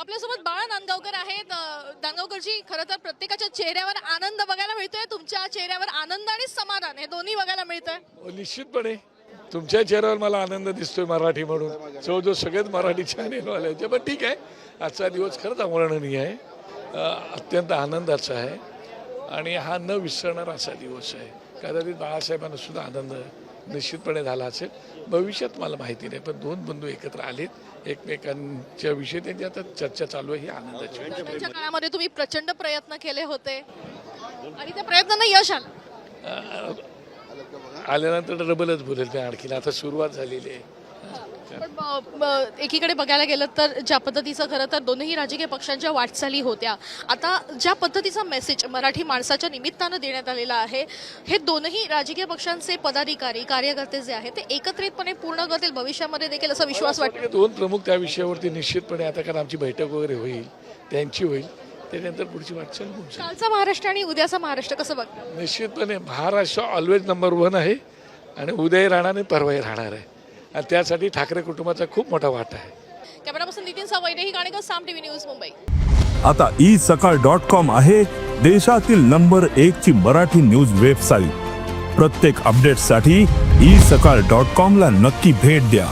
आपल्यासोबत बाळा नांदगावकर आहेत. नांदगावकरजी, खरं तर प्रत्येकाच्या चेहऱ्यावर आनंद बघायला मिळतोय. तुमच्या चेहऱ्यावर आनंद आणि समाधान हे दोन्ही बघायला मिळतंय. निश्चितपणे तुमच्या चेहऱ्यावर मला आनंद दिसतोय मराठी म्हणून. जो सगळेच मराठी चॅनेलवाले आहेत, पण ठीक आहे. आजचा दिवस खरंच अवर्णनीय आहे, अत्यंत आनंदाचा आहे आणि हा न विसरणारा असा दिवस आहे. कदाचित बाळासाहेबांना सुद्धा आनंद निश्चितपणे झाला असेल. भविष्यात मला माहिती नाही, पण दोन बंधू एकत्र आलेत, एकमेकांच्या विषयी त्यांची आता चर्चा चालू आहे. ही आनंदाची गोष्ट आहे. त्यांच्या काळामध्ये तुम्ही प्रचंड प्रयत्न केले होते आणि त्या प्रयत्नांना यश आलं. आल्यानंतर डबलच बोलेल मी आणखीन. आता सुरुवात झालेली आहे. पण एकीकडे बघायला गेलं तर ज्या पद्धतीचं खरं तर दोन्ही राजकीय पक्षांच्या वाटचाली होत्या, आता ज्या पद्धतीचा मेसेज मराठी माणसाच्या निमित्तानं देण्यात आलेला आहे, हे दोनही राजकीय पक्षांचे पदाधिकारी कार्यकर्ते जे आहेत ते एकत्रितपणे पूर्ण करतील भविष्यामध्ये देखील, असा विश्वास वाटतो. दोन प्रमुख त्या विषयावरती निश्चितपणे आता, कारण आमची बैठक वगैरे होईल, त्यांची होईल, त्याच्यानंतर पुढची वाटचाल होऊन जाईल. कालचा महाराष्ट्र आणि उद्याचा महाराष्ट्र कसं बघतो? निश्चितपणे महाराष्ट्र ऑलवेज नंबर 1 आहे आणि उद्याही राहणार आणि परवाही राहणार आहे आणि त्यासाठी ठाकरे कुटुंबाचा खूप मोठा वाटा आहे. कॅमेरापर्सन नितीन सावैरे, गाणेकर, साम टीव्ही न्यूज, मुंबई. आता isakal.com आहे देशातील नंबर 1 ची मराठी न्यूज वेबसाईट. प्रत्येक अपडेटसाठी isakal.com ला नक्की भेट द्या.